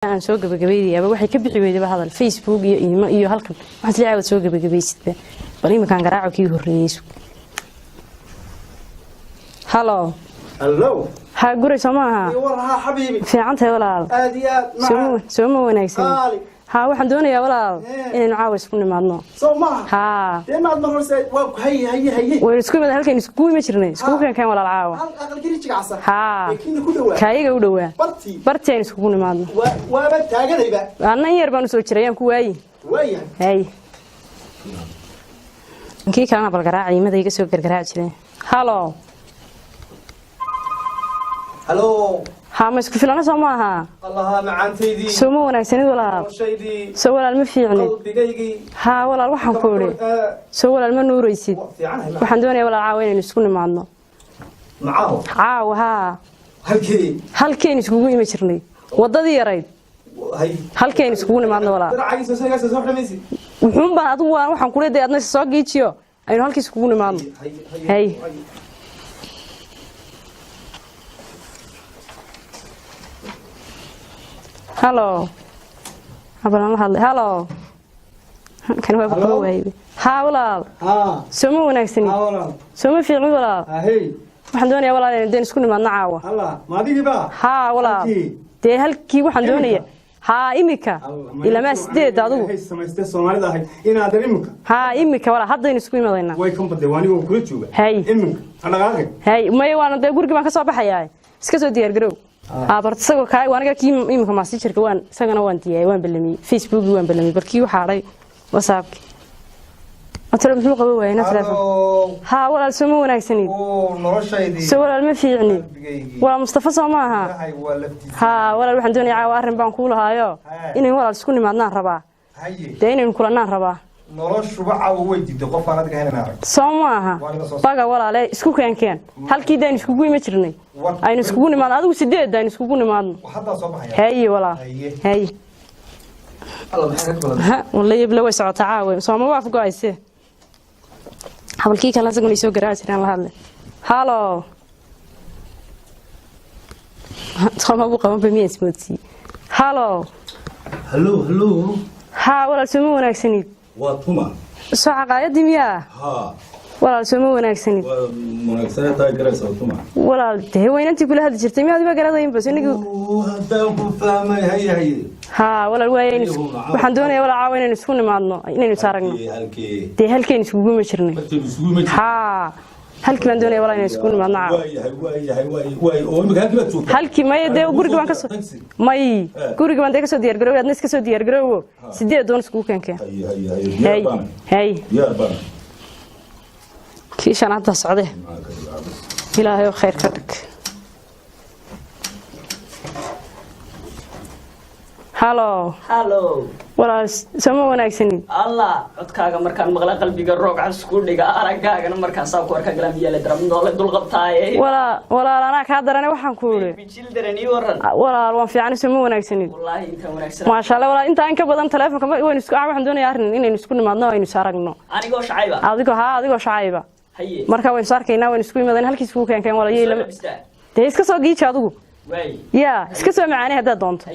aan soo gabagabeeyay waxay ka bixi weeyday hadal Facebook iyo email iyo halkan waxa si caawad soo gabagabeeyay bal iminkaan garaaco kii horeeyay Hello ha guri Soomaha warha habibi fiicantahay walaal aad iyo aad soo wanaagsan ha waxaan doonayaa walaal inaan caawa isku nimaadno Soomaha ha deemaad mar hore waa ku hay way isku mid halkan isku ma jirnay isku kan walaal caawa aqal garijiga casar ha laakiin ku dhawaa kaayiga u dhawaa barteen isku nimaadno waaba taaganayba anna yar baan soo jirayaan ku waayay hay kii kana bal garaacay madayga soo gargaraac jiray Hello ها ما اسكو فيلana Soomaha الله macaanteydii soo ma wanaagsanid walaal soo walaal ma fiicnid ha walaal waxaan ku yiri soo walaal ma nuuraysid waxaan doonayaa walaal caawa inaan isku nimaadno caawa ha halkeen iskugu imi jirnay wadadii yarayd halkeen iskugu nimaadno walaal wuxuun baan adigu waxaan ku leeyahay adna soo giijiyo aynu halkii iskugu nimaadno hay Hello. Hello. Kan waa ku waayay. Ha walaal. Ha. Soo wanaagsan. Ha walaal. Soo fiicnid walaal. Ha hey. Waxaan doonayaa walaal inaan isku nimaadno caawa. Allah, ma adigiba? Ha walaal. Dee halkii waxaan doonayaa. Ha imika. Ilaa sideed adigu. Hay samaystay Soomaalida ahay inaad imika. Ha imika walaal hadda isku imaadayna. Way kan baday waanigu kula jooga. Hay. Imika. Anagaag. Hay, may waan dee guriga baan ka soo baxayaa. Iska soo diyaar garow. barta sago kaay waaniga kii imika messengerka waan isagana waan diyaay waan ballamiyay Facebook waan ballamiyay barkii waxa haray WhatsApp atala muxuu qabo waayna telefoon ha walaal soo wanaagsanid noloshaydii soo walaal ma fiicnid waa Mustafa Soomaha ha walaal waxaan doonayaa arrin baan ku lahaayo inaan walaal isku nimaadnaan rabaa inaan kulanaan rabaa noloshu waxa uu weydiiday qof aan adiga helana arag Soomaha baga walaal isku keenkeen halkii daan iskugu imi jirnay aynu iskugu nimaadno adigu sideed aynu iskugu nimaadno hadda soo baxaya hay walaal hay Allah maxaa ka badan ha wallahi ibla way socota caawa Sooma waa fuqayse habalkii kala sagun isoo garaaciraan la hadlay Hello Sooma buu qaban baa miis moodsi Hello ha walaal soo wanaagsanid waa tuma soo caqaayadii miyaa ha walaal soo wanaagsanid wanaagsanaa tahay garaysa tuma walaal dee weynantii kula hadli jirtay miyaad ba garadayn bas inigu hadaan ku fahmay hay ha walaal waayeen waxaan doonayaa walaal caawa inaan isku nimaadno inaynu saaragno dee halkeen iskugu ma jirnay ha halkii baan doonayaa walaal inaan isku nimaadno waay oo imika halkii baad joogtaa halkii may dee guriga baan ka soo may guriga baan dee ka soo diyaar garow adna iska soo diyaar garow sideed doon isku keenkeen hay yaa baan كيش أنا أنت صعده إلهي خير كرك هالو ولا سمو وناكسني الله عدكاغا مركان مغلا قلبيغا روق عسكوديغا aragaaga markaan soo ku arka galamiya la daram noole dul qabtaay wala ana ka darane waxaan ku yiri bijil darani waran wala waan fiican soo wanaagsan wallahi inta wanaagsan ma sha Allah wala inta in ka badan telefoonka waan isku waxaan doonayaa arrin inaynu isku nimaadno aynu saaragno anigoo shacayba adigoo shacayba marka waan saarkaynaa waan isku imaadeen halkii isku keenkeen wala yeelama de iska soo giijo adigu way ya iska soo macaanay hadda doonto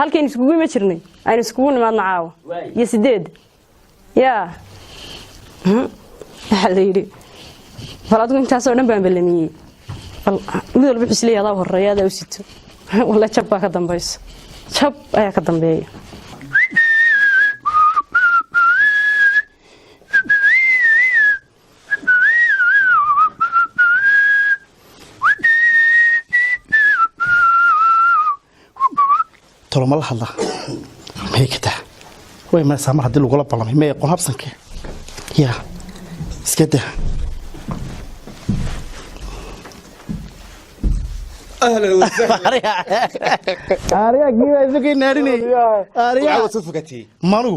halkeen iskugu ma jirnay aynu iskugu nimaadna caawa iyo sideed ya haleeyri faladu intaas oo dhan baan ballamiyay mid walba xisliyaada horeeyada u sito wala jab ka dambayso jab ayaa ka dambeeya tolma la hadla may ka taa way ma saamar hadii lagu la ballamay may qoon habsanka ya iska daa ahlan wa sahlan ariya giga isagay naarinay ariya soo fogatay manu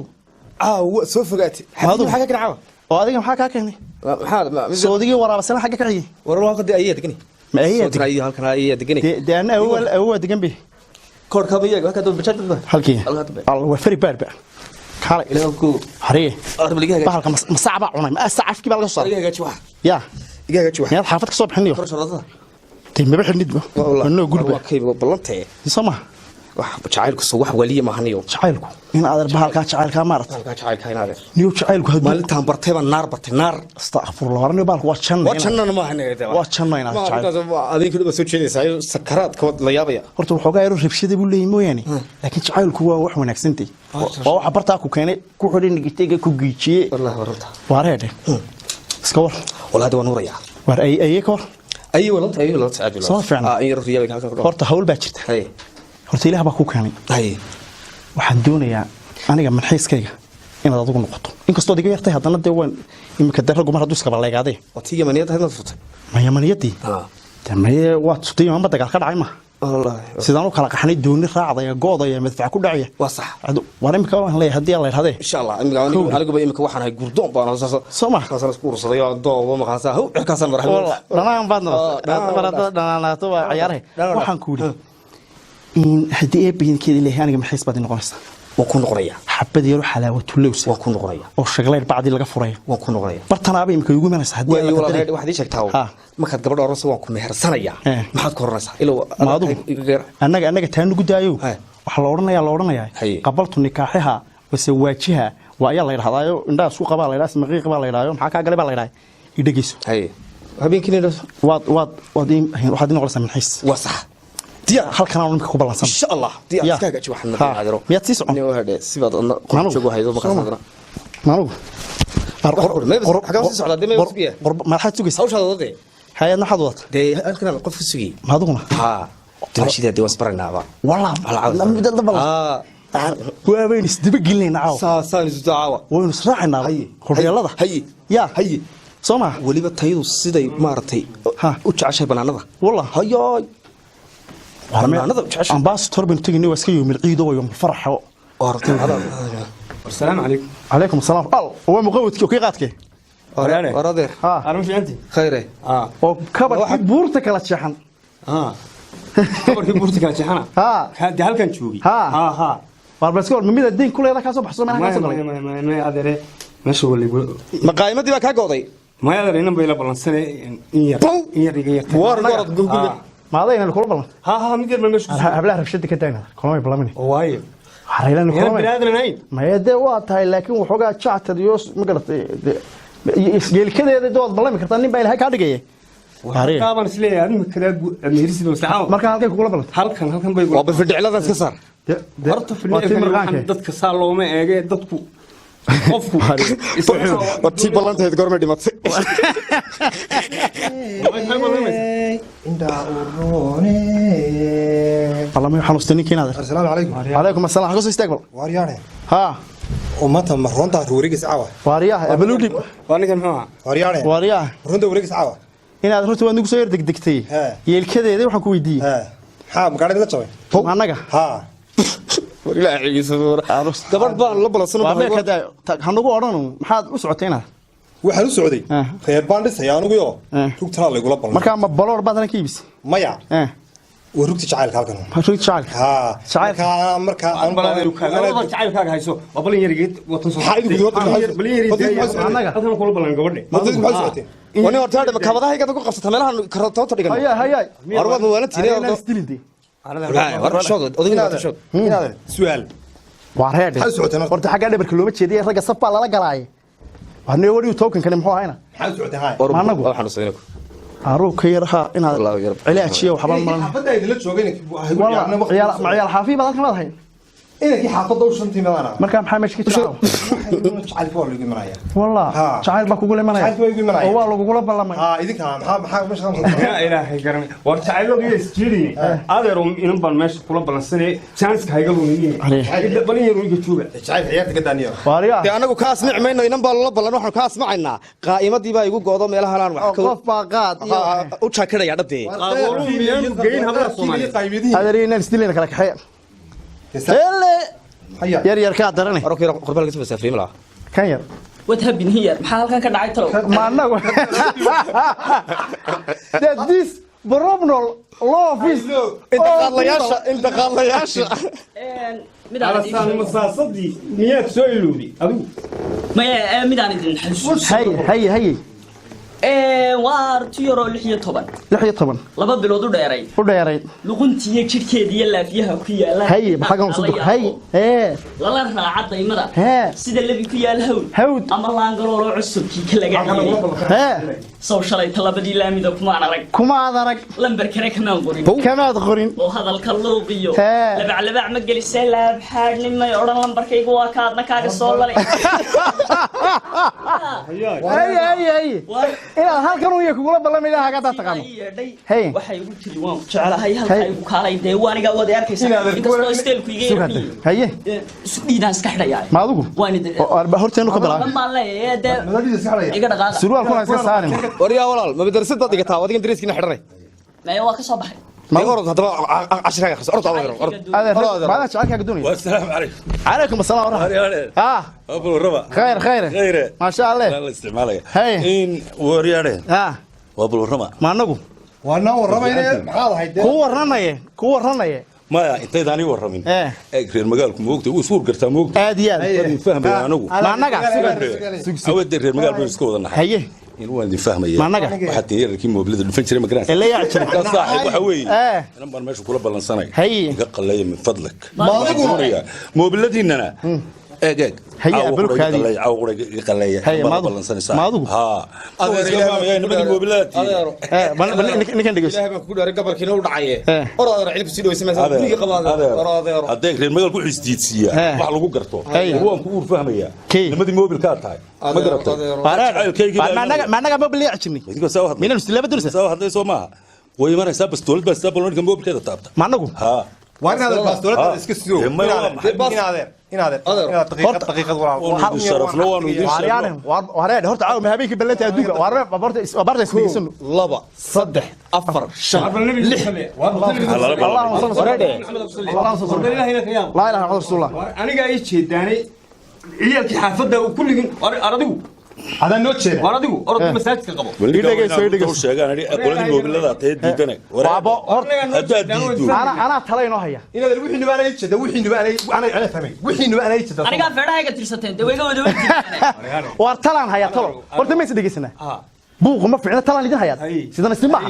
soo fogatay maxaa ka kacaa oo adiga maxaa ka keenay maxaa soodiga waraabsan xagga ka ciyay warar waan qadi ayay degani ma ayay degani halkan ayay degani deena awal degan bi كور كابيا كذا بجد هالكي الله وفري باربع كاري إلهكو هريه بحالك مصعب عنا ما أسعف كي بالك صار يا يا حافظك صبح حنيو تيم بحر ندبه إنه يقول كيف بلنتي يسمع wax jacaylku soo wax waliya ma haniyo jacaylku in aad bahalka jacaylka maarta halka jacaylka inaad niyo jacaylku hadii maalintan bartay baan naar bartay naar astaghfirullah warna bahalku waa janna waa janna ma haniyo waa janna inaad jacaylku adinku daba soo jeedaysaa sakaraadka la yaabaya horta wuxuu gaayro rabshada buu leeyahay mooyaane laakiin jacaylku waa wax wanaagsantii oo waxa bartaa ku keenay ku xidhin nigitayga ku giijiyay wallahi warta wareede iska war walaad waan uraya war ay kor ay walaad saad soo fiican in riyada halka ku horta hawl baa jirta hay horta ilaah baa ku keenay hay waxaan doonayaa aniga manxiiskayga inaad adigu noqoto inkastoo diga yartay haddana dee waan imika daragu mar hadduu iska baleegaadee watiga maniyada hadna futay maniyadii tamaye waa tutay ma dagaal ka dhacay ma wallahi sidaan u kala qaxnay dooni raacday goodaya madfac ku dhacay waa sax war imika waan leeyahay hadii la yiraahdo insha Allah anigu waxaan hay gurdoon baan soma kaasana isku ursaday oo doobo ma qaasa haw cirkaasan marxay dhanaan baadna dhanaanaato waa ciyaarahay waxaan ku yiri in hadii ay biinkeeda leeyahay aniga maxay isbaad noqonaysaa waa ku noqonaya xabad yar xalaawatu lews waa ku noqonaya oo shaqaleer bacdi laga furay waa ku noqonaya bartanaaba imika ugu manaysa hadii ay walaal waxaad sheegtaa markaad gabadh orso waan ku mehersanaya maxaad ku oranaysaa ilo anaga taan ugu daayo waxa la oranayaa qabaltu nikaaxaha wase waajiha waa ayaa la yiraahdaa indhaa isku qabaa la yiraahdaa maqiiq baa la yiraahdaa maxaa ka galay baa la yiraahdaa idageyso habeenkii waxaad noqonaysaa manxiis waa sax diya halkan aan nimka ku balansan insha Allah diya iskaga ji waxna qaadaro miyaad sii socon oo hadhe sibaad qorshagu haydo ma qasadana maanu marxad sugaysa hawshaada wadade hay'adna xad wadata de halkan qof sugay maaduguna ha dilashida was baranaaba wallahi midda bal waa weyn isdaba gelinayna saan isu daawa waynu israacnaa qoryeelada ya soma waliba tayadu siday maartay u jeceshay banaanada wallahi hayoy ambassador بن تجني واسكي يوم العيد ويوم الفرح السلام عليكم عليكم السلام هو مقودك وكي قادك ورادير انا مش عندي خيره وكبر بورتك لا تشحن كبر بورتك لا تشحن هادي halkan joogi ha barbascoor mid adin kuleeda ka soo baxso meelaha ka soo ma adeere meesha wali maqaayimadii baa ka gooday ma adeere inaan bay la balansanay in yar war gorod gurgurga maadayna kula balan ha mid yar meesha hablaha rabshada ka taagna kulmay balamine waayo xariilan kulmay binaadanayn ma yade waa tahay laakiin wuxuga jactar iyo ma garatay isgeelkadeeda dood balami kartaa nin baa ilaahay ka dhigay kaaban isleeyahay adma kala ameerisido saxaab marka halkay kula balan halkan bay waa bifidiclada iska saar horta filmka dadka saalooma eege dadku qofku wati balanteed gorma dhimatay inda urone allama xanuustani keenada assalaamu alaykum alaykum asalaam xago soo istaaqbal waariyane ha umata maronta ruurigiis caawa waariyaha abuludi waanigan maxaa waariyane waariyaha runta ruurigiis caawa inaad runta waad nagu soo yar degdegtay yeelkadeeda waxaan ku weydiiyay ha magaalada la jabay anaga ha ilaahay suura gabadh baan la balasano hanagu odhano maxaad u socotayna waxaan u socday reer baan dhisay anigu yo rugtana la igula ballan marka ma baloor baad ka iibis maya ورقتي جعلك هالكن رقتي جعلك ها جعلك مركا أنا بلا جعلك هاي hayso وبلين يريد وتنصح بلين يريد أنا هذا كله بلين قبلني ما تدري ما سويتين وأنا ورتاد ما كبده هيك تقول قصة مالها كرتات تريقة هيا أروح موالد تيني أنا ستيلدي أنا ورا شغل أظن هذا شغل هذا سؤال وارهاد ورت حاجة اللي بالكلومة شديد رجع صفّى على جراي وهني وري توكن كلام هو هنا حل سويته هاي ما نقول حل سويناك عروق كيرها إن علاج شيء وحبان ما بدأ يدلك شوقينك والله معيال حافي بدل كم هذا إيه كي حاطط دور شنتي ملانا ما كان محمش كي تعرف شعل فور اللي مرايا والله شعل بقول لي مرايا هو لو بقول بالله ما إذا كان محا مش لا إله كرمي ورشعل له يسجلني هذا روم إنهم بالمش كل بالسنة شانس كهيجلوا مني إذا بني يروي يشوفه شعل حياتك دانيا واريا أنا كاس نعمة إنه إنهم بالله نروح كاس معنا قائمة دي بقى يقول قاضي ميلها لان وقف باقات وشكله يا دبتي هذا رينا نستلين لك حياة يا يا كا درني روكي قربان كتب سافرين لا كان يا وتهبين هي maxaa halkan ka dhacay talo ma anagu this brobnol lofis inta qaadlayaasha midaan masaasadii niyaad soo iloobi adigu ma midaan idin xasuus hay وارتيرو لحية طبعا لما بلودو دايرين لقنتي جيركيدي لا فيها كيا هي بحاجه مصدق هي لا راعد دايمدا سيده اللي كيا هود اما لانغلو عصب كي كلا غادي سو شلay talabadii laamida kuma arag lambar kare kama qorin oo hadalka looqiyo labac ma gelisay laab xaadnimay oran lambarkaygu waa kaadna kaaga soo lalay ay ila halkan uu kugula ballamay haaga taqaano hay waxay ugu tiri waan jecelahay halka igu kaalay deewaaniga wada arkaysa inkastoo steelku iga yahay haye isdiidan iska xidhayay ma adigu horteenu ka balaa iga dhaqaaq surwaal kuna iska saarin wariya walaal ma madrasada dhigataa wadiga dariiskina xidhanay ma waa ka soo baxay ما أرد هذا عشرة أخس أرد ما أنا شعارك الدنيا والسلام عليكم عليكم السلام ورحمة الله أبو الربا خير ما شاء الله الله استعمالك إن ورياره وأبو الربا ما نقول وانا ورمي كو رنايه ما أنت داني ورمين غير مقالكم وقت وصور قرتا وقت عادي فهم يا نقول ما نقع أود غير مقال بنسكو ذا هي إنه أنا فاهم يا ما نقع حتى يركي موبلد الفنشري مقراس اللي يعترف صاحب وحوي أنا ما ماشي كل بالانساني هي قل لي من فضلك موبلدي إننا هي أبلك هذه عوقرة قلية هي ما أدو ها هذا نبدي موبلات نكن دقيس لا بقول أرجع قبل كنا ودعية أراد علب سيدو يسمى سيدو أراد أديك غير مقال كل حسيت سيا وحلو قرطه هو مكور فهم يا نبدي موبل كارت هاي ما قربته ما نجا موبل يعجبني مين المستلزم بدرسه سوا هذا يسوى ويمر حساب بستول بس بلون كم موبل كذا تابته ما نقول ها وانا هذا الباستولات اسكسيو دقيقة ورا الشرف لو أنا وارد هرت عاو ما هبيك بلنت أدوك وارد برضه اسمه لبا صدح أفر شهر الله لا إله إلا رسول الله أنا قاعد شيداني عيالك حافظة وكل أرادو هذا نوتشر أرادو مساجد كقبو يدقي شيء أنا أقول لك موبل لا تهديدني بابا أنا تلاقي هيا إن هذا وحين نبأنا يتشد وحين نبأنا أنا فهمي وحين نبأنا يتشد أنا قاعد فردا هيك ترسلتين دويقة ودويقة وارتلان هيا تلو قلت ما يصدق سنة بوق ما فعلا تلان لدين هيا سيدنا استمع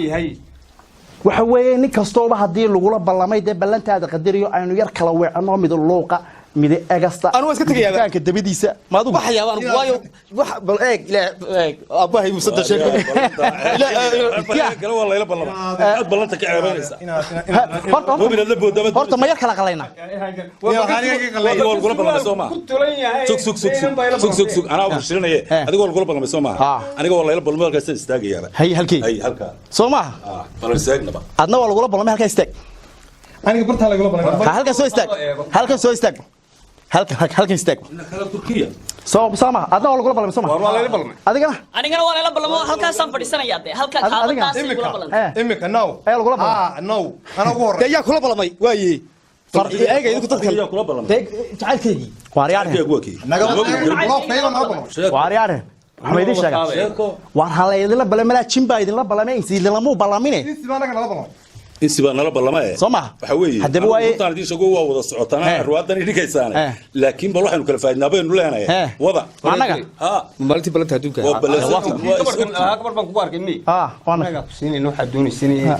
وحوي نكستوبة هدي اللغة بالله ده بلنت هذا قدريو أنه يركل وعنه من اللوقة من أجستا أنا واسكت يا كان كده بديسة ما دوب حيوان وايو بالإيج لا أبوه يمصدق شيء لا والله لا بالله بلنتك عيبانيسا مو من اللب ودم هرت ما يركل علينا أديكوا القلوب بالله مسوما سوق أنا أقول شرينا أديكوا القلوب بالله مسوما أنا أقول والله لا بالله كاست استاجي يا هي هلكا سوما بالله استاجنا بقى أدنى والله القلوب بالله ما هلكا استاج أنا قبرت على القلوب هلكا سو استاج halkan istaag Turkiya soo sama adna wala kula balmay soo ma wala la balmay adigana wala la balmo halkaas aan fadhiisanayaa de halka kaadadaas kula balmay imika no ay kula balmay no ana ugu horeey yaa kula balmay waaye farqi eega idinku dadkan kula balmay jacaylkeedii naga waariyaan waxba idin sheega waan haleeyadina balmay jimba idinla balmay sidii lamu balmine sibanaga la balmay إنسبان الله بالله ما سمع حوي هدب واي طار دي شقوة ووضع الصعوتنا الروادنا اللي كيسانة لكن بروح إنه كلفايدنا بين ولا أنا وضع ما نجا مالتي بلنت هدوك أكبر من كبار كني وانا سيني نوح دوني سيني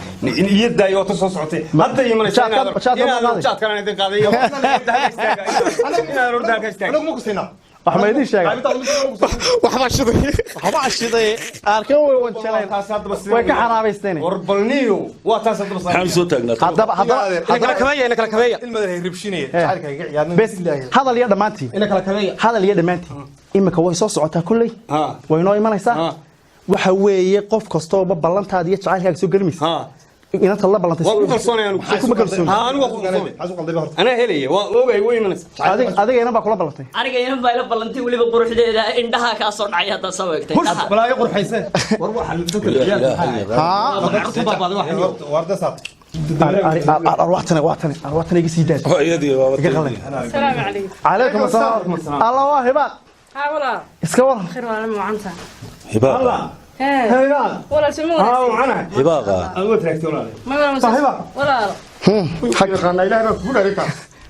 يدا يوتصل صوتي حتى يمر شات كان عندك قضية أنا أرد هذا كاستاك أنا مو كسينا waxma idin sheegay waxba shiday arkan way wanjaleen way ka xaraabaysteen warbalniyo waa taas hadda bas حمزة تاجنا hadaba kala kabeeya ilmada hay ribshinay jacaylka iga ciyaarnay bes hadal iyo dhamaantii kala kabeeya hadal iyo dhamaantii imika way soo socotaa kulay way noo imanaysaa waxa weeye qof kastoo ballantaada iyo jacaylkaaga soo galmaysa inta la balantay waa ku kalsoonayaan ku kalsoon anigu ku kalsoon xasu qalday horta ana helay waa oogay way imanaysa adiga inaba kula balantay aniga inaba la balantay waliba quruxdeeda indhaha ka soo dhacay hada saweegtay balaayo qurxaysan war waxa la dadka warda saad أروحتنا يجي سيدات. السلام عليكم. عليكم السلام. الله هباء. ها ولا. إسكوا. خير ولا معنتا. هباء. هباء. ولا سموه. معنا. هباء. أقول تركت ولا. ما ولا. ولا. حق قانا إلى هنا كل هيك.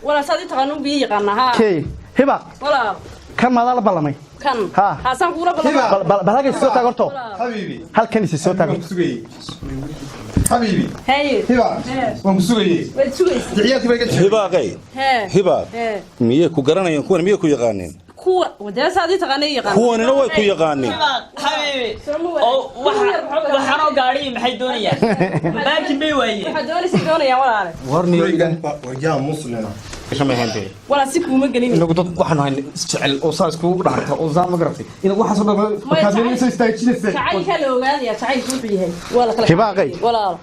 ولا صديق قانون بيجي قانا ها. كي هباء. ولا. كم هذا البلمي. كان ها حسن كولا بلا بلاقي الصوت تاغرتو حبيبي هل كان الصوت تاغرتو حبيبي هاي هبا ومسوي عيالك بقى hibaaqay hibaaq miyay ku garanayaan kuwan miyay ku yaqaaneen كوا ودرس هذه تغني يقان kuwanina way ku yaqaaneen حبيبي waxaanoo gaadhi maxay doonayaan baakin bay waayeen waxa doonaysa doonaya walaal warniyo ورجال مسلم shameeyay wala si kuma galin inagu dad waxaan hayn isjecel oo saas ku dhaarta oo zaan ma garatay inagu waxa soo dhaw ka soo istaajinaysa تعال كلا ogaadaya تعال ku yahay wala kala hibaaqay walaal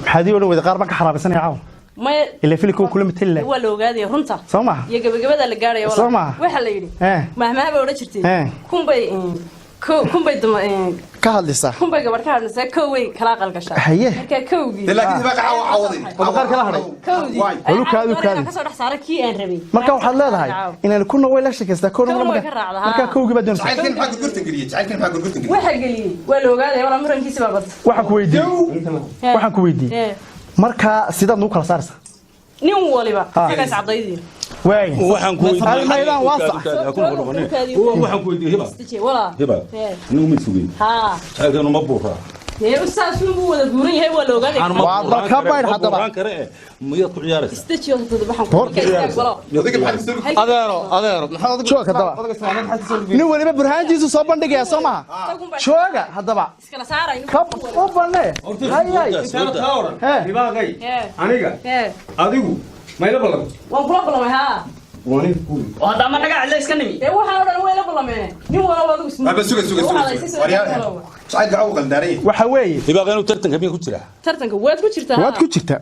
maxaad ii wada qaar ma ka xaraabisanay caaw ما إلا في لكم كل مثل له ولا وجادي رنتا سمع يا جبجبة اللي جاري ولا سمع وحلا يدي مهما بقول شرتي كم بي دم كهل لسه كم بي قبل كهل لسه كوي كلا قل قشة هيه كوي لكن بقى عوضي وبقار كلا هري كوي ولو كادو كادو كسر حصار كي أن ربي مركا وحد لا هاي إن كنا ولا شيء كذا كنا مركا كوي بدون تعال كن حق قلت انجليزي تعال كن حق قلت انجليزي واحد قليل ولا وجادي ولا مرن كيس بابط واحد كويدي واحد كويدي مركا سيدا نو كلا سارس نيو وليبا كاس عضيدين واي waxaan ku weydiiyay الميدان واسع waxaan ku weydiiyay hiba inuu mid sugay ها halkan uma buuraa يا أستاذ شو هو ولا دوري هاي ولا وجادي وعضل كبير حتى baan kare miyaad ku ciyaaraysaa استشيو هذا بحنا هذيك الحل سلوك أديرو شو كذا نو ولا برهان جيسو صوبان دقيقة سما شو هذا بقى إسكنا سارة كم صوبان هاي كان ثورة هباقي aniga adigu ma ila balan وأقول بلا ها wani kuli وهذا ما نقع على إسكنمي إيه واحد ولا ولا بلا ما نيو ولا ولا اسمه بس سوق وريا صعد عو قلداري وحوي hibaaq inuu tartanka miya ku jiraa ترتنك واد كوتشرتا واد كوتشرتا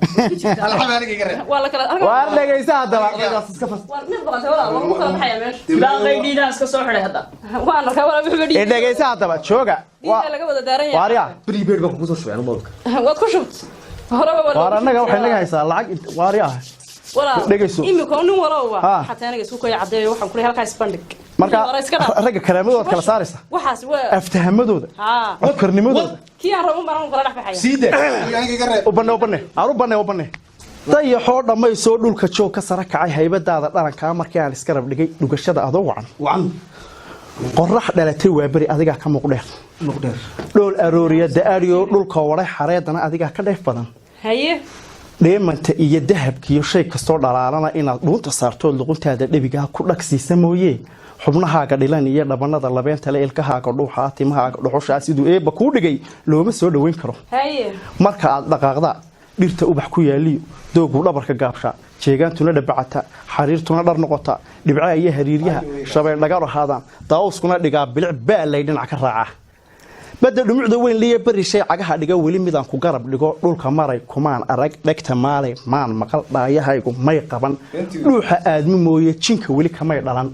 الحب انا قرا ولا كلا وار لقيسا هذا من بقى ولا والله كلا بحيا ماشي لا غير ناس كسر حري هذا وانا كلا بحبدي لقيسا هذا شوقة laga wada daaran yahay واريا prepaid baan ku soo shubay mobilka waad ku shubt horaba wala وارنا waxay naga haysaa lacag واريا wala dhageyso imika nin walawa xataa anaga isku kooy cadeeyo waxaan ku leeyahay halkaas bandhig marka ragga kalaamadooda kala saaraysa waxaas waa aftahamadooda ha codkarnimadooda kii aan rabon baan kala dhaxbaxaya siide aniga qara ubane dayaxoo dhamay soo dhulka joog ka sara kacay haybadaada dharanka markii aan iska rab dhigay dhugashada adoo wacan qorax dhalatay waa bari adiga ka muuqdheer dhool arooriya daariyo dhulka waray xareedana adiga ka dheef badan haye dheemanta iyo dahabka iyo shay kastoo dhalaalana inaad dhuunta saarto luquntaada dhabiga ku dhagsiisa mooyee xubnahaaga dhilan iyo dhabanada labeenta le ilkahaaga dhuuxa timahaaga dhuxusha sidoo eeba ku dhigay looma soo dhaweyn karo haye marka aad dhaqaaqda dhirta ubax ku yaaliyo doogu dhabarka gaabsha jeegaantuna dhabacata xariirtuna dhar noqota dhibcaha iyo hariiryaha shabeel dhaga rahaadaan daawuskuna dhigaa bilic baalay dhinac ka raaca badda dhumucda weyn liya bari shay cagaha dhiga weli midaan ku garab dhigo dhulka maray kumaan arag dhegta maalay maan maqal dhaayahaygu may qaban dhuuxa aadmi mooye jinka weli kamay dhalan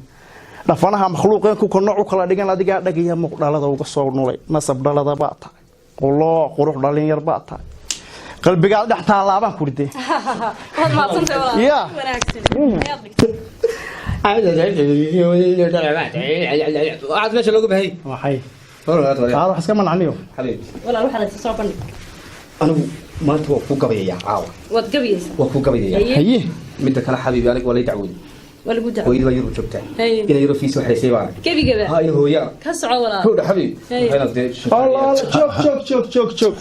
dhafanaha makhluuqeen ku nooc kala dhigan adiga dhagaya muqdhalada uga soo nulay nasab dhalada baa tahay qoloo qurux dhalin yar baa tahay qalbiga dhax taalaabaan ku riday had ma santay wala ya aad meesha looga bahay waxay qaado xaska manacniyo xabiib wala waxa la soo bandhig anigu maanta waa ku gabayaa caawa wad gabaysa waa ku gabayaa haye midda kala xabiib aniga wala dacwadi wala gudaa hooyada waa yuru joogtaa ina yuru fiis waxay seebaan gabi gaba ha ina hooya ka soco wala hooda xabiib waxayna dee الله joog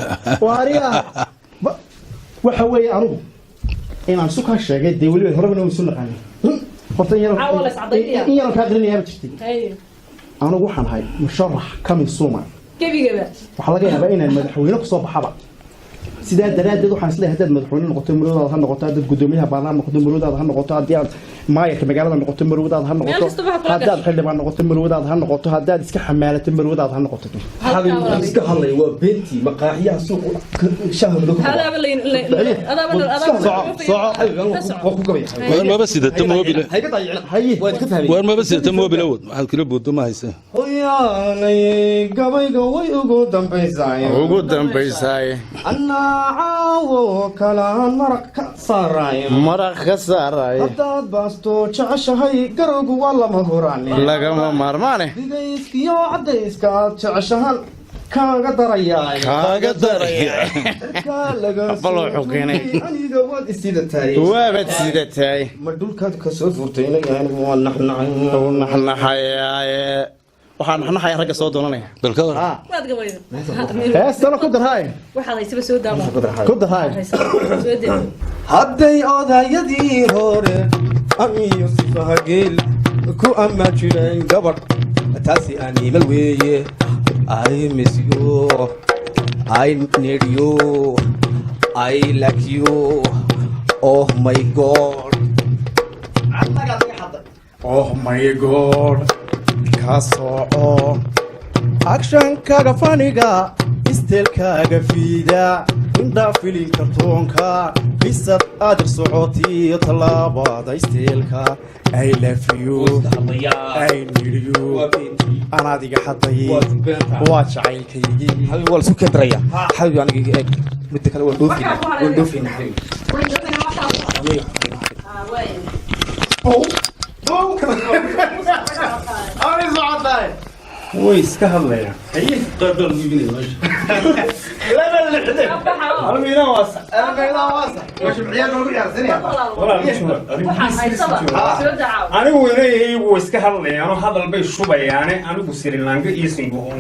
waariya waxa weey anigu inaan suka sheegay de waliba horaba noo soo naqaanay horta yar ka aqrinaya jirtay anigu waxaan ahay musharax kamin Soomaa gabi gaba waxa laga yaabaa inaan madaxweyne ku soo baxaba sidaa daraadeed waxaan isleeyahay haddaad madaxweyne noqoto marwadaada ha noqoto haddaad gudoomiyaha baarlamaanka noqoto marwadaada ha noqoto haddii aad maayarka magaalada noqoto marwadaada ha noqoto haddaad xildhibaan noqoto marwadaada ha noqoto haddaad iska xamaalato marwadaada ha noqoto xabiib iska hadlay waa beentii maqaaxiyaha suuq shahmado هذا بلين هذا بلين waan maba sidata mobile waad ka fahmay waan maba sidata mobile awood maxaad kala buudo ma haysaa hoyaanay gabayga way ugu dambaysaay annaacawo kalaan maraq ka saaraay haddaad baasto jeceshahay garowgu waa lama huraane lagama maarmaane digayskiyo caddayska aad jeceshahan kaaga darayaay aniga waad isidataay ma dhulkaad ka soo furtayna yahan waa naxnaxay waxaan naxnahay ragga soo doonanaya dalka waad gabaydo heestana ku darhaay waxaad haysiba soo daamo ku darhaay soo deeyo hadday odayadii hore amiyo sifahageel ku ama jiray gabadh taasi aan iimal weeye I miss you I need you I like you oh my god oh my god kaasoo actionkaaga faniga istelkaaga fiida indha filin kartoonka bisad adir socotiyo tallaabada isteelka I love you I need you anaadiga xaday waa jacaylkaygii حبيبي والله سكر دريا حبيبي أنا مدة كلا ودوفين حبيبي ويس كهلا هي قدر نجيب لا المينا واسع المينا واسع مش بعيال نقول يا سنيا والله أنا ويني ويس كهلا أنا هذا البيت شو يعني أنا بصير لانجا يسمعوا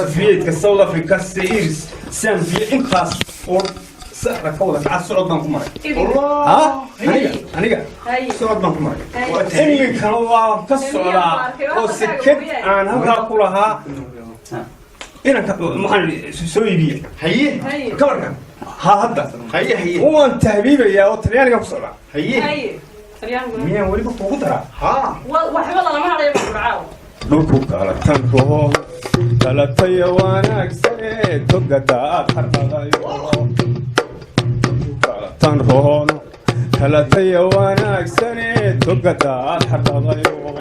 فيت كسول أفريقيا سيرس سام في إنقاذ سهرة كولا على السعود بنكم مرة ها أنيقا السعود بنكم مرة وإني كانوا كسولا أو سكت عن هذا كلها إنا كمان سوي بيه هي كبرك هذا هي هو أنت حبيبي يا وطريان كسولا هي مين ولي بقدرة ها وحول الله ما هذا يبغى دوكو على تنكو على تيوانك سيد تقدا حرقايو تنرون على تيوانك سيد تقدا حرقايو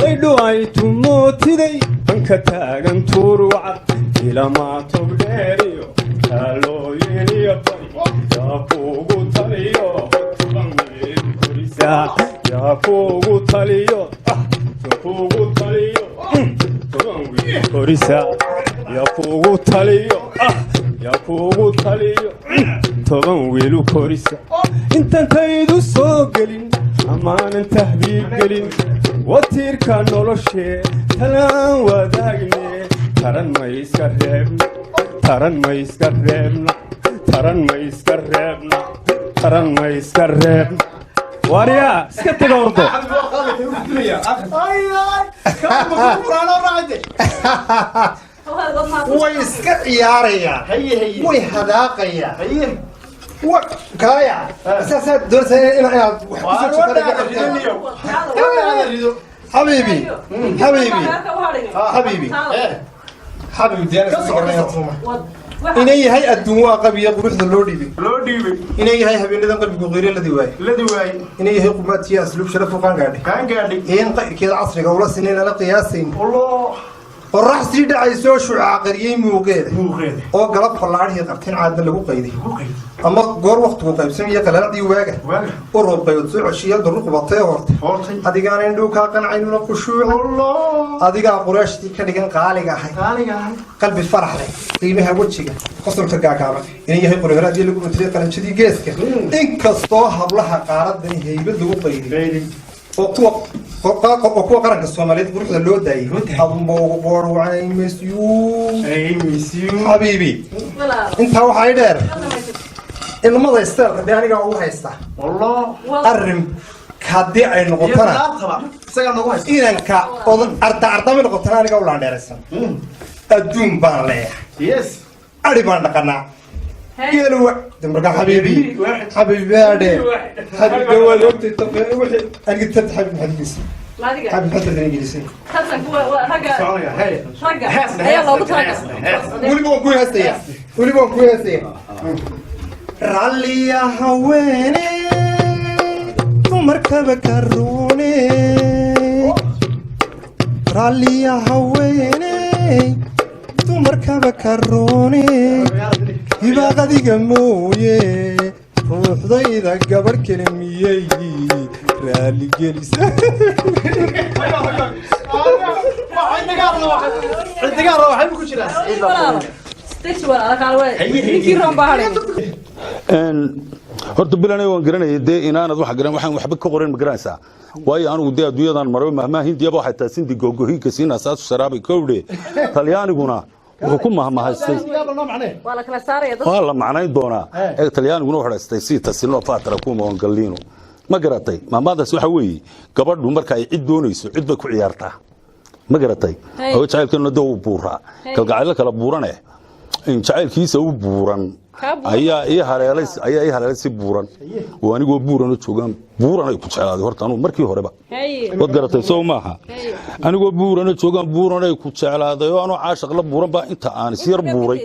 ليدو اي تموتي انك تاغن تور وعد الى ما تبديريو هالو يني يا فوغو تاليو يا فوغو تاليو فوغو تاليو كوريسا يا فوغو تاليو يا فوغو تاليو طبعا ويلو كوريسا انت تايدو سوغلين امان انت حبيب قلين وطير كان نولوشي تلان وداغني تران ما يسكرهبنا تران ما يسكرهبنا تران ما يسكرهبنا تران ما يسكرهبنا واريا سكت غورتو ويسك عياريا وي هذاقيا وكايا اساسا درسنا انا حبيبي حبيبي حبيبي حبيبي ديانا inay yahay adduunwa qabiya quruxda loo dhiibay inay yahay habeenadan qalbigu qeyr la diwaay inay yahay qumaatiya asluub sharaf qaan gaadhay in qeyrkeeda casriga ula sinayna la qiyaasayn qorrax sii dhacayso shuuca qariyay muuqeeda oo galab fallaadhii qabtin caadna lagu qayday ama goor waqtigu qaybsan iyo qalaaladii waaga oo roob qayd soo ceshiya duruq batay hortay adigaan indhu ka qancayno ku shuuco adiga quraashtii ka dhigan qaaliga ahay qalbi farax leh qiimaha wajiga qosolka gaagaaba inay yahay quraaraadii lagu mutay qalanjadii geeska inkastoo hablaha qaaradan heybad lagu qayday oo kuwa qaranka Soomaaliyeed quruxda loo daayay admo goor waxay miss you habibi inta waxay dheer ilmada isteelka aniga ugu haysta wallah arrin kadii ay noqotana isaga nagu haysta inanka odan arda noqotana aniga u laandheeraysan adduun baan leeyahay yes ari baan dhaqanaa يلو دمرك حبيبي حبيبي هذا حبيبي ولدت وحي انا قلت حبيبي حديث حبيبي حتى الانجليزي حسن هو رجع رجع يلا بترجع قولي بقول كوي هستيا قولي بقول كوي هستيا رالي يا هويني مركب كروني رالي يا هويني مركب كروني hibaaqadiga mooye ruuxdayda gabar kelimiyey raali gelisa horta bilanay waan garanayay dee inaanad wax garan waxaan waxba ka qoran ma garanaysaa waayo anigu dee adduunyadan maro mahmaa hindiyaba waxay tahay sindi gogohiinka siina saas sharaabay kowdhe talyaaniguna wuxuu ku mahmahaystay waa la macnayn doonaa ee talyaaniguna wuxuu haystay si tasilo faatra ku moongaliino ma garatay maamaadaas waxa weeye gabadhu marka ay cid doonayso cid bay ku ciyaartaa ma garatay oo jacaylkeena doo buuraa kalgacayl kala buuranay in jacaylkiisa u buuran ayaa ii haleelay si buuran oo anigoo buuran joogan buuran ay ku jeclaaday horta anu markii horeba wad garatay soo maaha anigoo buuran joogan buuran ay ku jeclaaday oo anu caashaq la buuran ba inta aan si yar buuray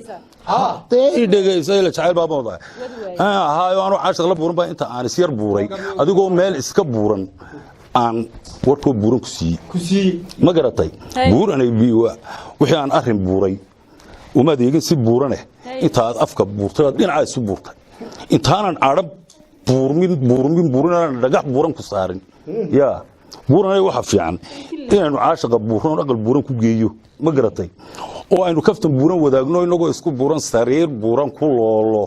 tee dhageysa ila jacayl baa moodaa haayo anu caashaq la buuran ba inta aan si yar buuray adigoo meel iska buuran aan warko buuran ku sii ma garatay buuran ay biiwa wixii aan arin buuray uma adeegin si buurane intaad afka buurtay dhinaca isu buurtay intaanan arab buurinaan dhagax buuran ku saarin yaa buuranay waxa fiican inaanu caashaqa buuran aqal buuran ku geeyo ma garatay oo aynu kaftan buuran wadaagno inagoo isku buuran sariir buuran ku loolo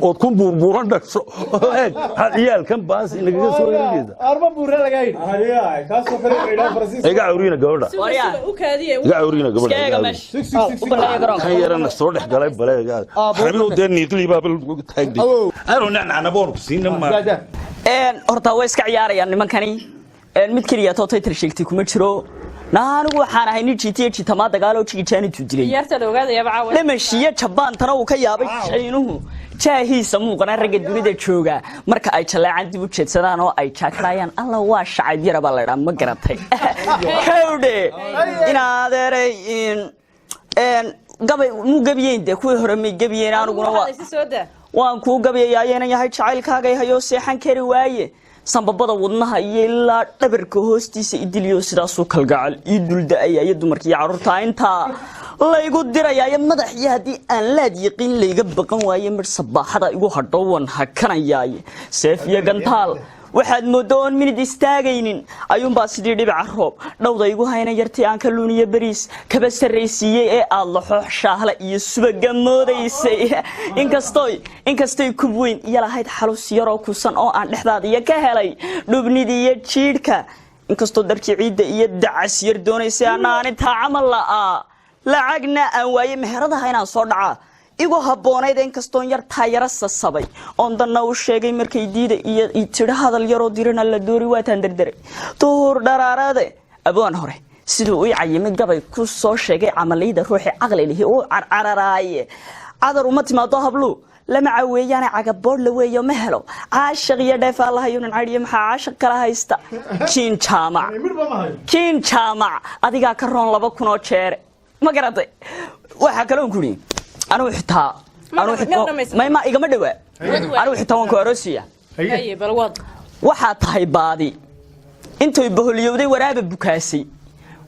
oo ku buuran dhagsho eeg ciyaalkan baas inaga soo yeelida arba buuran laga yiri hariyaa ka soo kale ciidan Faransiis iga awriina gabadha iga awriina gabadha kan yarana soo dhex galay baleega xabilo deen niqli baa taagdi aanu nacna boor ku siina ma horta way iska ciyaarayaan nimankani mid kaliya tootay tirshigti kuma jiro naanigu waxaan ahay nin GTH tama dagaalo jigijaani tudilay ciyaarta ogaadaya bacaa lemashiya Japan tana uu ka yaabay Shiinuhu jaahiisa muuqana ragga dunida jooga marka ay jaleecan dib u jeedsadaan oo ay jaakarayaan alla waa shacayb yar baa la ma garatay kawde inaadeeray gabay mu gabiyeen de kuwii hore ma gabiyeen aniguna waan ku gabiyaayeen yahay jacaylkaaga hayo seexan kari waaye sanbabada wadnaha iyo ilaa dhabarka hoostiisa idiliyo sidaas oo kalgacal ii dulda ay dumarkii carruurta inta la igu dirayay madaxii hadii aan laad yaqiin layga baqan waaye mar sabaaxada igu hadhowan hakanayay seef iyo gantaal waxaad moodoon minid istaagaynin ayuun baa sidii dhibac roob dhawda igu hayna yartii aan ka luuniyo bariis kaba sareysiiyay ee aad la xoox shaahla iyo subaga moodaysay inkastoo kub weyn iyo lahayd xalus yaroo kusan oo aan dhexdaada iyo ka helay dhubnidii iyo jiidhka inkastoo darkii ciidda iyo dacas yar doonaysay anaan intaa camal lacagna aan waaye meheradaha inaan soo dhacaa igu haboonayd in kastoon yar taayara sasabay on danna u sheegay markay diida iyo tira hadal yaroo dirina la doori waataan dardaray duhur dharaarade abaan hore sidoo uu cayimay gabay ku soo sheegay amaliyada ruuxi aqli leh oo cararaaye cadar uma timaado hablu lama caweeyaan cagabood la weeyo ma helo caashaq iyo dheef Allah iyo cariyo maxaa caashaq kala haysta kiin jaamac adiga ka roon 2,000 oo jeer ma garatay waxa kale oo guri anu xitaa ma igama dhawa anu xitaa waan ku aroosiya waxa tahay baadi intoy boholiyowday waraaba bukaasay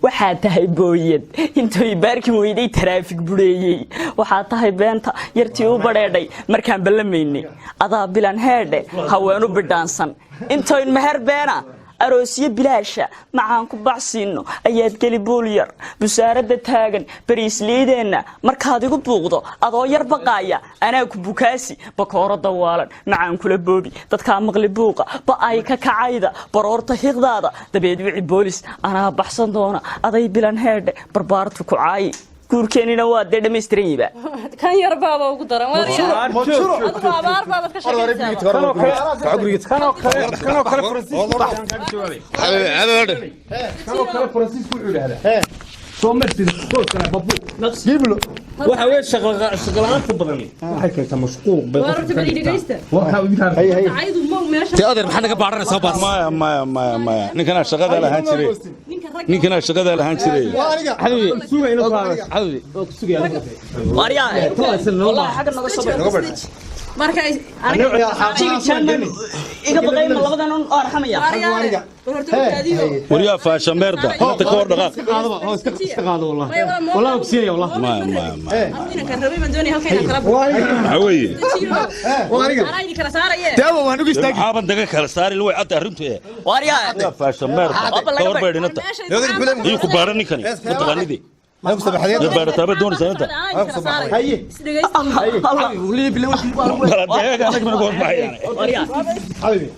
waxa tahay booyad intoy baarki weyday traffic bureeyay waxa tahay beenta yartii u bareeday markaan ballamaynay adaa bilan heedhe haweenu bidhaansan intoy meher beena aroosiye bilaasha macaan ku baxsiino ayaad gali booliyar busaarada taagan bariisliideena markaad igu buuqdo adoo yar baqaaya anaa ku bukaasi bakooro dawaalan macaan kula boobi dadka maqli buuqa ba ay ka kacayda baroorta hiqdaada dabeed wici boolis anaa baxsan doona aday bilan heedhe barbaartu ku caay guurkeenina waa de dhameystiran yiba kan yar baaba ugu daran abaar baad ka shaqeysaa kale Faransiis ku yiraahdaa soo martid qoolkana babu jiblo waxa weey shaqalaanta badan waxay keentaa mashquul waxa uu yahay aydu ma meesha adeer maxaa naga baaranaysaa baas maya ninkana shaqada lahaan jiray xabibi suuga inoo qaado xabibi oo suuga wariyaa wallahi xaga naga soo markay aniga iga baqay ma labadan oo arxamaya wariyaa faasha meerda inta ka hor dhaqaaq iska qaado wallahi ogsiinaya wallahi ma aniga kan rabay man doonay halkayna kala hawaye wariga araadi kala saarayee taabo waan ugu istaagay xaaban daga kala saari way cad arrintu wariyaa faasha meerda ka hor beedinta iyo ku baaran ninkani mutaqaanidi ما يكسب حديد بارتابه دون سنه هي الله ولي بلا وجه انا كمان اقول معي يعني حبيبي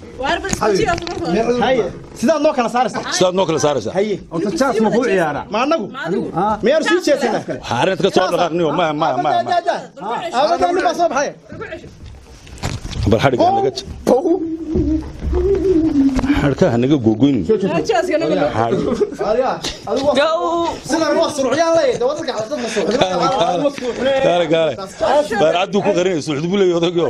هي سيدان نو كلا سارسا سيدان نو كلا سارسا هي انت تشاف ما هو عيارة ما انغو ما يرسي جيسنا حارنت ka soo dhaqaaqniyo ma ابدا ما صوب هي bal xariga naga xarka naga gogoyni سيدان هو سرعيان ليه دودك على صدنا قال بارعدو ku qarinay suuxdu buleeyo odago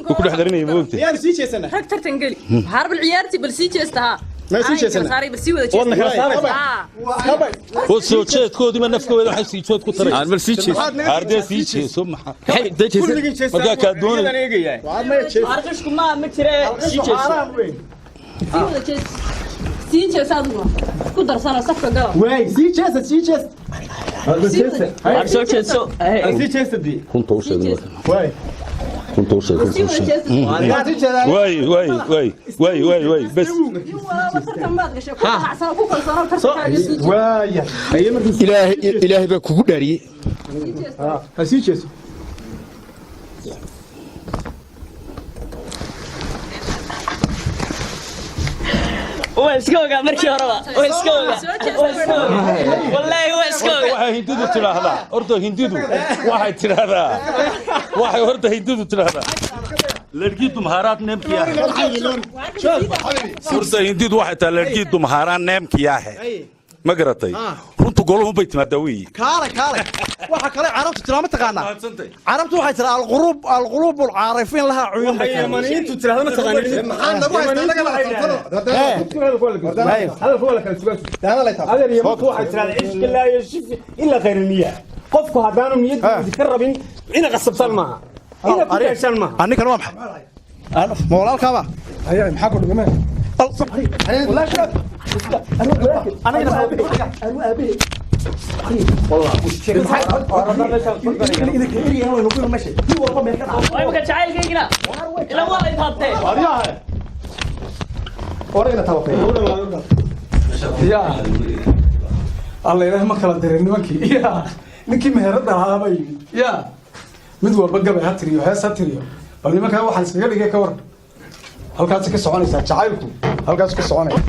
ku dhex qarinay moogtay يا رسي جيسنا rag tartan gali harb ciyaarti bal sii jeestaha ما سي جيسنا saari bal sii wada jeestaha oo soo jeedkoodii ma nafkooda waxay sii jood ku taray aan bal sii jees arday sii jeeso maxaa kulligii jees marka ka doonay aan eegayay arqishku ma jire sii jees sii wada jees sii jeesaadu ku darsana safka gala واي سي جيس arso jeeso sii jeestadii kunta u sheegay واي kunta u sheegay sii wada jees واي بس واي ilaahay baa kugu dhaariyay سي جيس واسكوغا markii horeba واسكوغا wallahi واسكوغا waxay hindidu tiraahdaa horta hindidu waxay tiraahdaa waxay horta hindidu tiraahdaa ladkii tumhaaraad neemkiyaa horta hindidu waxay taa ladkii tumhaaraan neemkiyaa ma garatay runtu goluhu bay timaadaa weeye كاله waxa kale carabtu tilaama taqaana carabtu waxay tiraa alqulub alcaarifin laha cuyun yamaniintu tiraahdo ma taqaanid maxaan lagu haystaa laga هذا هو اللي كان سبب هذا يموت واحد ترى عيش لا يشوف الا غير النيه قفكو هذانو نيد كربين ina qasabsan maaha ina ku yeeshan maaha ani kan waa maxay ana walaalkaaba هيا maxaa ku dhigmay way ma jacaylkeygina ila waa ay taabtay orayna tawaqay يا الله يرحم كلا درين مكي يا نكي مهرد هذا يا mid walba gabay ha tiriyo hees ha tiriyo bal nimanka waxaan iskaga dhigay ka war halkaas ka soconaysa jacaylku halkaas ka soconaya